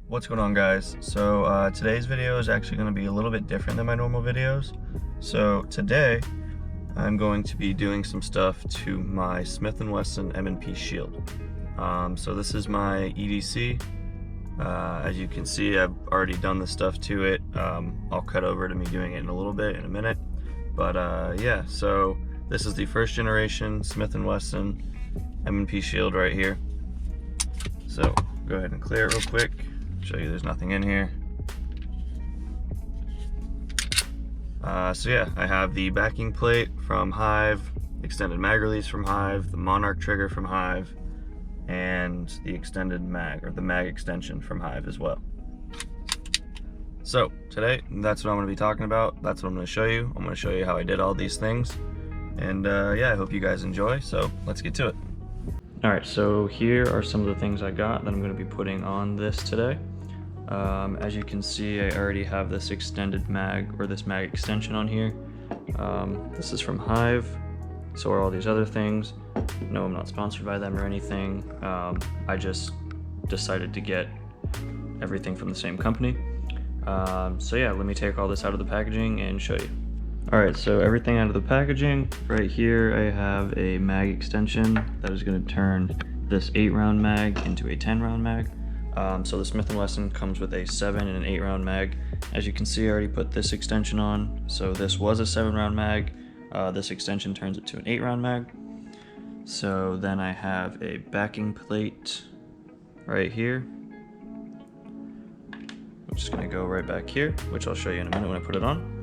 What's going on, guys? So today's video is actually going to be a little bit different than my normal videos. So today I'm going to be doing some stuff to my Smith & Wesson M&P Shield. So this is my EDC. As you can see, I've already done the stuff to it. I'll cut over to me doing it in a little bit, in a minute. But yeah, so this is the first generation Smith & Wesson M&P Shield right here. So go ahead and clear it real quick. Show you there's nothing in here. So yeah, I have the backing plate from Hyve, extended mag release from Hyve, the Monarch trigger from Hyve, and the extended mag, or the mag extension from Hyve as well. So today, that's what I'm going to be talking about. That's what I'm going to show you. I'm going to show you how I did all these things. And yeah, I hope you guys enjoy. So let's get to it. Alright, so here are some of the things I got that I'm going to be putting on this today. As you can see, I already have this extended mag, or this mag extension on here. This is from Hyve, so are all these other things. No, I'm not sponsored by them or anything. I just decided to get everything from the same company. So yeah, let me take all this out of the packaging and show you. Alright, so everything out of the packaging. Right here I have a mag extension that is going to turn this 8-round mag into a 10-round mag. So the Smith & Wesson comes with a 7 and an 8-round mag. As you can see, I already put this extension on. So this was a 7-round mag. This extension turns it to an 8-round mag. So then I have a backing plate right here, which is going to go right back here, which I'll show you in a minute when I put it on.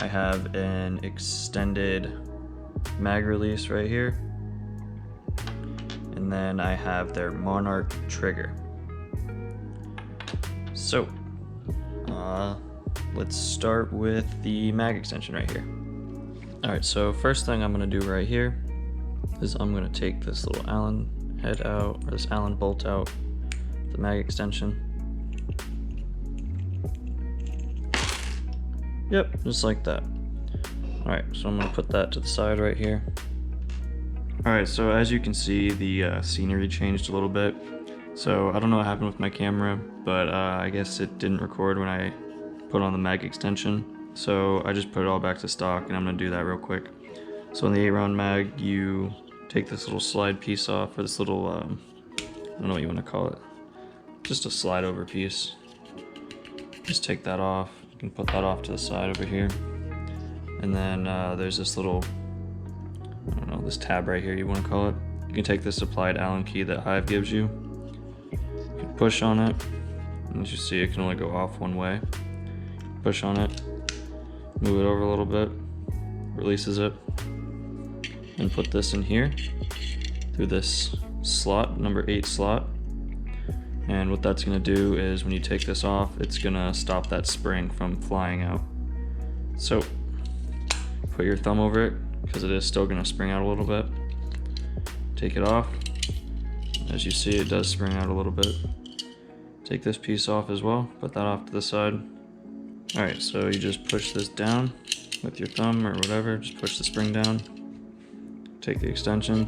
I have an extended mag release right here, and then I have their Monarch trigger. So let's start with the mag extension right here. Alright, so first thing I'm going to do right here is I'm going to take this little Allen head out, or this Allen bolt out, the mag extension. Yep, just like that. Alright, so I'm going to put that to the side right here. Alright, so as you can see, the scenery changed a little bit. So I don't know what happened with my camera, but I guess it didn't record when I put on the mag extension. So I just put it all back to stock, and I'm going to do that real quick. So in the 8-round mag, you take this little slide piece off, or this little, I don't know what you want to call it, just a slide over piece. Just take that off. You can put that off to the side over here. And then there's this little, I don't know, this tab right here you want to call it. You can take this applied Allen key that Hyve gives you. You can push on it, and as you see, it can only go off one way. Push on it, move it over a little bit, releases it, and put this in here through this slot, number 8 slot. And what that's going to do is when you take this off, it's going to stop that spring from flying out. So put your thumb over it, because it is still going to spring out a little bit. Take it off. As you see, it does spring out a little bit. Take this piece off as well, put that off to the side. Alright, so you just push this down with your thumb or whatever, just push the spring down. Take the extension,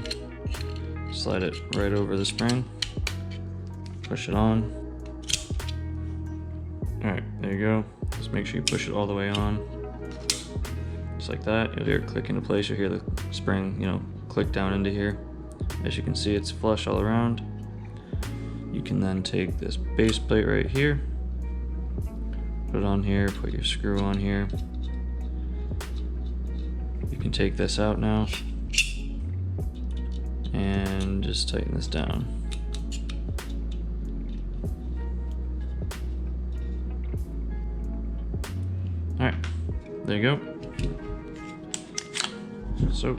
slide it right over the spring. Push it on. Alright, there you go. Just make sure you push it all the way on. Just like that. You'll hear it click into place. You'll hear the spring, click down into here. As you can see, it's flush all around. You can then take this base plate right here, put it on here, put your screw on here. You can take this out now and just tighten this down. Alright, there you go. So,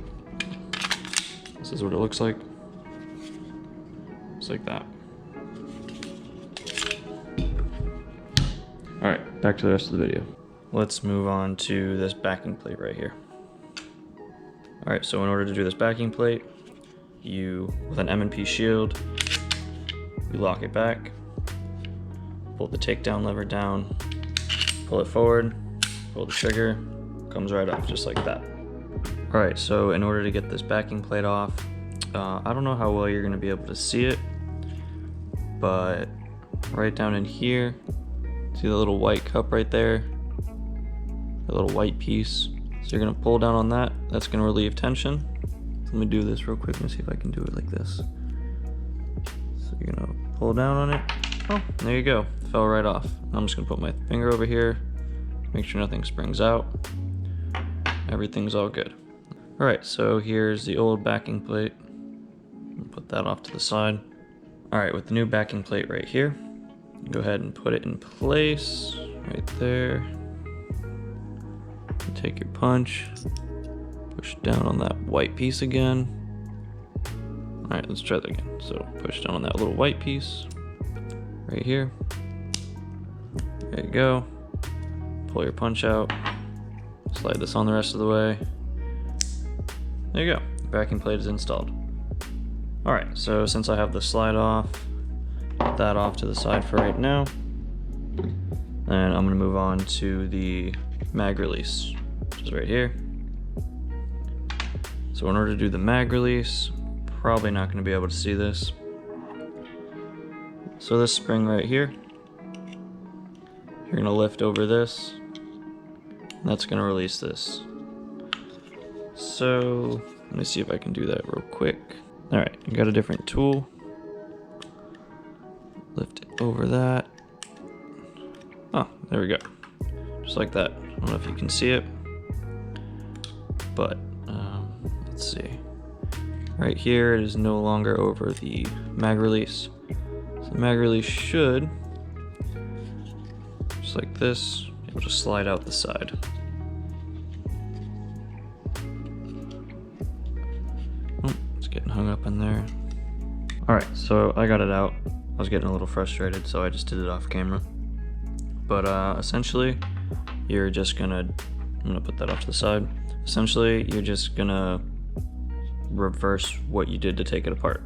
this is what it looks like. Just like that. Alright, back to the rest of the video. Let's move on to this backing plate right here. Alright, so in order to do this backing plate, with an M&P Shield, you lock it back, pull the takedown lever down, pull it forward, pull the trigger, comes right off just like that. Alright, so in order to get this backing plate off, I don't know how well you're going to be able to see it, but right down in here. See the little white cup right there? The little white piece. So you're gonna pull down on that. That's gonna relieve tension. Let me do this real quick. Let me see if I can do it like this. So you're gonna pull down on it. Oh, there you go. Fell right off. I'm just gonna put my finger over here. Make sure nothing springs out. Everything's all good. All right, so here's the old backing plate. Put that off to the side. All right, with the new backing plate right here, go ahead and put it in place right there. Take your punch, push down on that white piece again. All right, let's try that again. So push down on that little white piece right here. There you go. Pull your punch out. Slide this on the rest of the way. There you go. The backing plate is installed. All right, so since I have the slide off, put that off to the side for right now. And I'm gonna move on to the mag release, which is right here. So in order to do the mag release, probably not gonna be able to see this. So this spring right here, you're gonna lift over this, and that's gonna release this. So let me see if I can do that real quick. All right, I got a different tool. Lift it over that. Oh, there we go. Just like that. I don't know if you can see it, but let's see. Right here, it is no longer over the mag release. So the mag release should, just like this, be able to slide out the side. Oh, it's getting hung up in there. All right, so I got it out. I was getting a little frustrated, so I just did it off camera. But essentially, you're just gonna, I'm gonna put that off to the side. Essentially, you're just gonna reverse what you did to take it apart.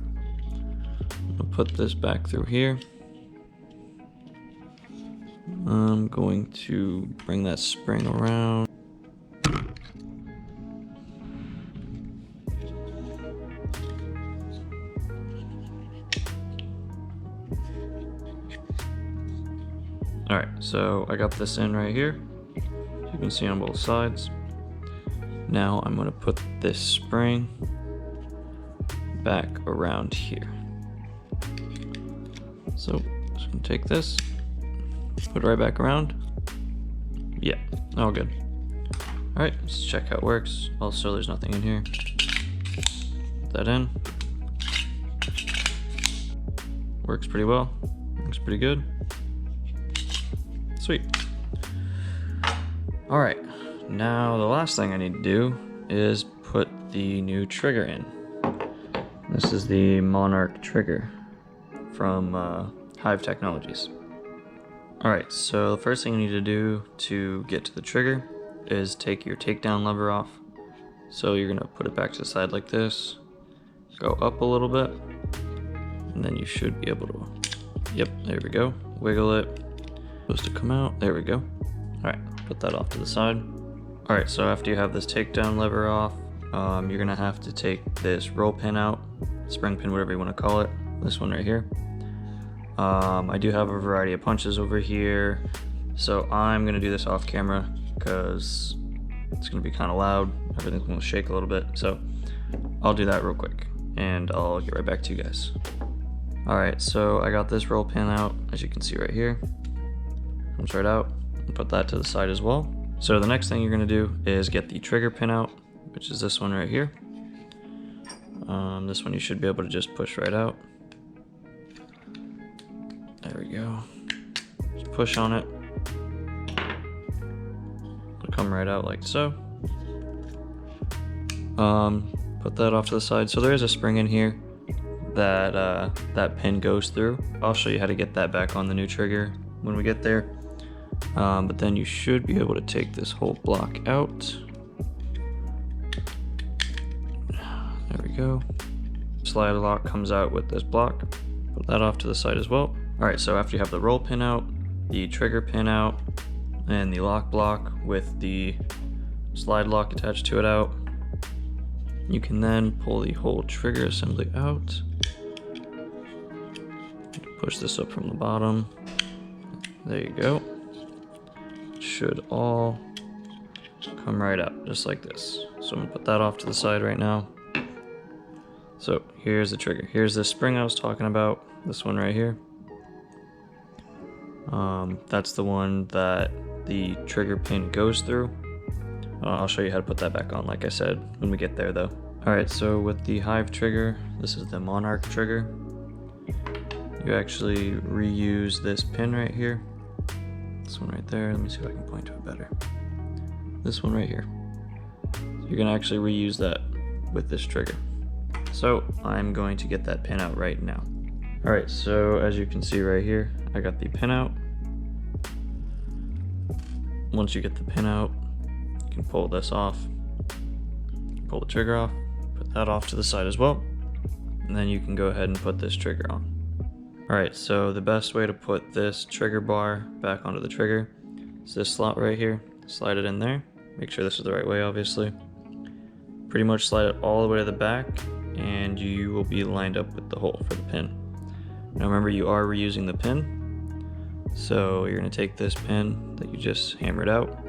I'll put this back through here. I'm going to bring that spring around. All right, so I got this in right here. As you can see on both sides. Now I'm gonna put this spring back around here. So just gonna take this, put it right back around. Yeah, all good. All right, let's check how it works. Also, there's nothing in here. Put that in. Works pretty well. Looks pretty good. Sweet. All right, now the last thing I need to do is put the new trigger in. This is the Monarch trigger from Hyve Technologies. All right, so the first thing you need to do to get to the trigger is take your takedown lever off. So you're gonna put it back to the side like this, go up a little bit, and then you should be able to, yep, there we go, wiggle it. Supposed to come out, there we go. All right, put that off to the side. All right, so after you have this takedown lever off, you're gonna have to take this roll pin out, spring pin, whatever you wanna call it, this one right here. I do have a variety of punches over here, so I'm gonna do this off camera because it's gonna be kind of loud. Everything's gonna shake a little bit, so I'll do that real quick and I'll get right back to you guys. All right, so I got this roll pin out, as you can see right here. Comes right out, and put that to the side as well. So the next thing you're gonna do is get the trigger pin out, which is this one right here. This one you should be able to just push right out. There we go. Just push on it. It'll come right out like so. Put that off to the side. So there is a spring in here that that pin goes through. I'll show you how to get that back on the new trigger when we get there. But then you should be able to take this whole block out. There we go. Slide lock comes out with this block. Put that off to the side as well. All right, so after you have the roll pin out, the trigger pin out, and the lock block with the slide lock attached to it out, you can then pull the whole trigger assembly out. push this up from the bottom. There you go. It should all come right out, just like this. So I'm gonna put that off to the side right now. So here's the trigger. Here's the spring I was talking about, this one right here. That's the one that the trigger pin goes through. I'll show you how to put that back on, like I said, when we get there though. Alright, so with the Hyve trigger, this is the Monarch trigger. You actually reuse this pin right here. This one right there. Let me see if I can point to it better. This one right here. You're gonna actually reuse that with this trigger. So I'm going to get that pin out right now. Alright, so as you can see right here, I got the pin out. Once you get the pin out, you can pull this off, pull the trigger off, put that off to the side as well, and then you can go ahead and put this trigger on. Alright, so the best way to put this trigger bar back onto the trigger is this slot right here. Slide it in there, make sure this is the right way obviously. Pretty much slide it all the way to the back and you will be lined up with the hole for the pin. Now remember, you are reusing the pin, so you're going to take this pin that you just hammered out,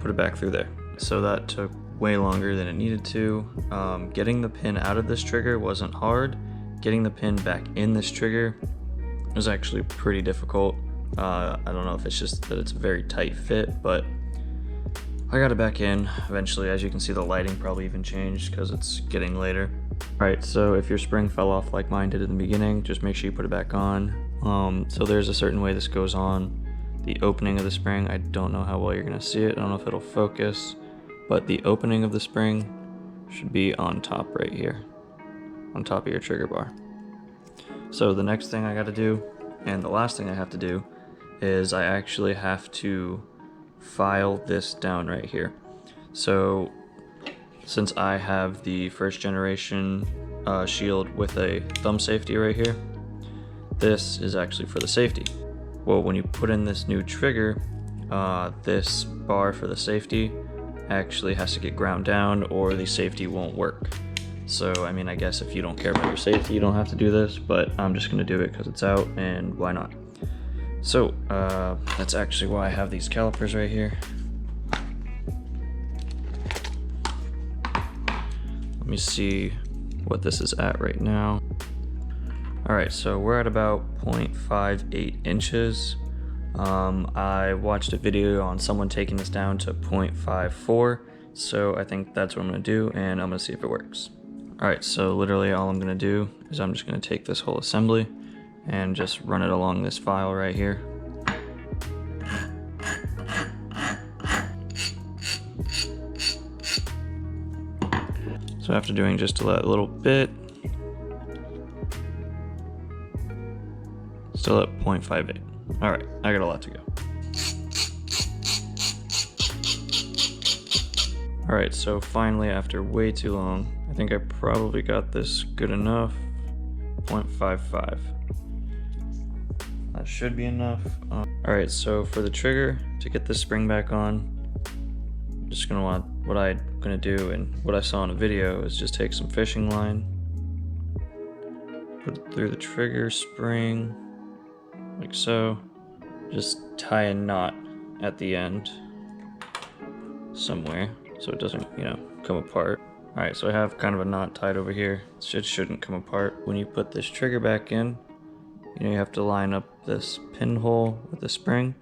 put it back through there. So that took way longer than it needed to. Getting the pin out of this trigger wasn't hard. Getting the pin back in this trigger was actually pretty difficult. I don't know if it's just that it's a very tight fit, but I got it back in eventually. As you can see, the lighting probably even changed because it's getting later. Alright, so if your spring fell off like mine did in the beginning, just make sure you put it back on. So there's a certain way this goes on. The opening of the spring, I don't know how well you're going to see it. I don't know if it'll focus, but the opening of the spring should be on top right here, on top of your trigger bar. So the next thing I got to do, and the last thing I have to do, is I actually have to file this down right here. So since I have the first generation shield with a thumb safety right here, this is actually for the safety. Well, when you put in this new trigger, this bar for the safety actually has to get ground down or the safety won't work. So I mean, I guess if you don't care about your safety, you don't have to do this, but I'm just gonna do it because it's out and why not. So that's actually why I have these calipers right here. Let me see what this is at right now. Alright, so we're at about 0.58 inches. I watched a video on someone taking this down to 0.54, so I think that's what I'm going to do, and I'm going to see if it works. Alright, so literally all I'm going to do is I'm just going to take this whole assembly and just run it along this file right here. So after doing just a little bit, still at 0.58. Alright, I got a lot to go. Alright, so finally, after way too long, I think I probably got this good enough. 0.55. That should be enough. Alright, so for the trigger, to get this spring back on, I'm just gonna want what I'm gonna do, and what I saw in a video is just take some fishing line, put it through the trigger spring, like so. Just tie a knot at the end somewhere so it doesn't, come apart. Alright, so I have kind of a knot tied over here. It shouldn't come apart. When you put this trigger back in, you have to line up this pinhole with the spring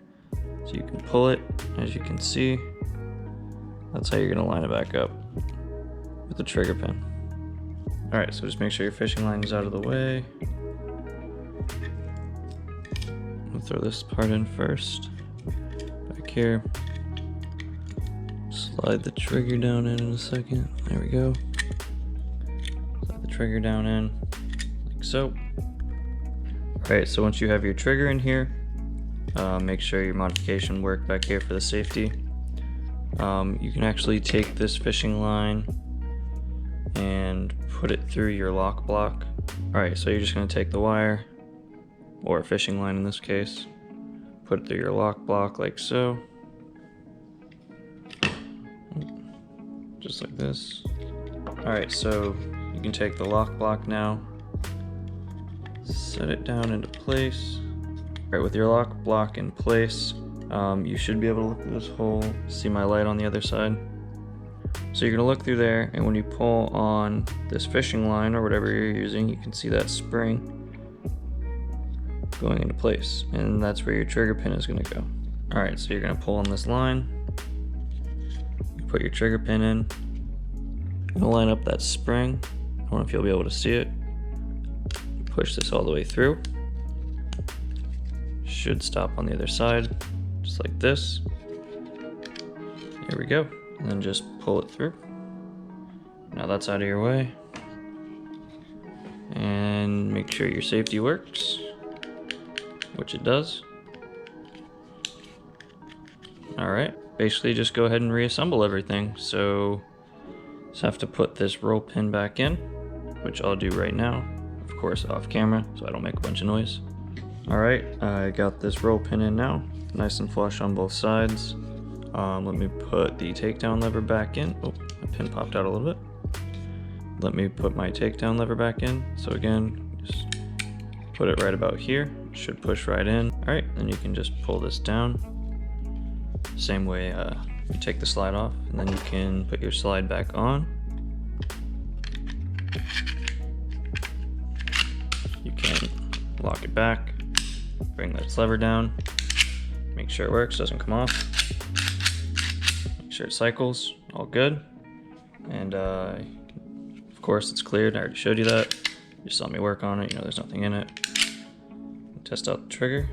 so you can pull it. As you can see, that's how you're going to line it back up with the trigger pin. Alright, so just make sure your fishing line is out of the way. I'll throw this part in first. Back here. Slide the trigger down in a second. There we go. Slide the trigger down in, like so. Alright, so once you have your trigger in here, make sure your modification worked back here for the safety. You can actually take this fishing line and put it through your lock block. Alright, so you're just going to take the wire, or a fishing line in this case, put it through your lock block like so. Just like this. Alright, so you can take the lock block now, set it down into place. All right, with your lock block in place, you should be able to look through this hole, see my light on the other side. So you're gonna look through there, and when you pull on this fishing line or whatever you're using, you can see that spring going into place, and that's where your trigger pin is gonna go. All right, so you're gonna pull on this line, you put your trigger pin in, you're gonna line up that spring. I don't know if you'll be able to see it. Push this all the way through. Should stop on the other side, just like this. Here we go. And then just pull it through. Now that's out of your way. And make sure your safety works, which it does. Alright, basically just go ahead and reassemble everything. So just have to put this roll pin back in, which I'll do right now, of course off camera, so I don't make a bunch of noise. Alright, I got this roll pin in now, nice and flush on both sides. Let me put the takedown lever back in. Oh, my pin popped out a little bit. Let me put my takedown lever back in. So again, just put it right about here. It should push right in. Alright, then you can just pull this down. Same way you take the slide off, and then you can put your slide back on. You can lock it back, bring this lever down, make sure it works, doesn't come off. Make sure it cycles, all good. And of course it's cleared, I already showed you that. You saw me work on it, you know there's nothing in it. Test out the trigger.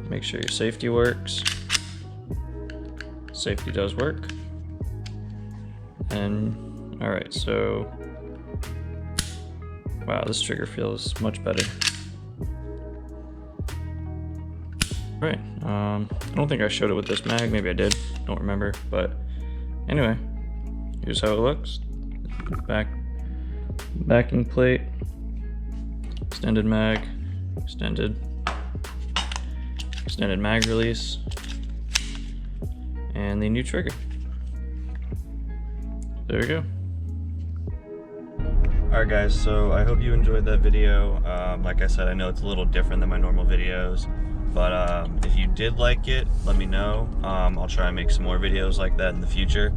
Make sure your safety works. Safety does work. And alright, so wow, this trigger feels much better. Right, I don't think I showed it with this mag, maybe I did, don't remember, but anyway, here's how it looks. Backing plate, extended mag, extended mag release, and the new trigger. There we go. Alright guys, so I hope you enjoyed that video. Like I said, I know it's a little different than my normal videos, but if you did like it, let me know. I'll try and make some more videos like that in the future.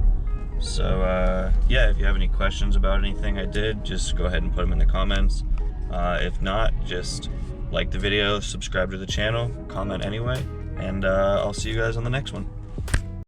So yeah, if you have any questions about anything I did, just go ahead and put them in the comments. If not, just like the video, subscribe to the channel, comment anyway, and I'll see you guys on the next one.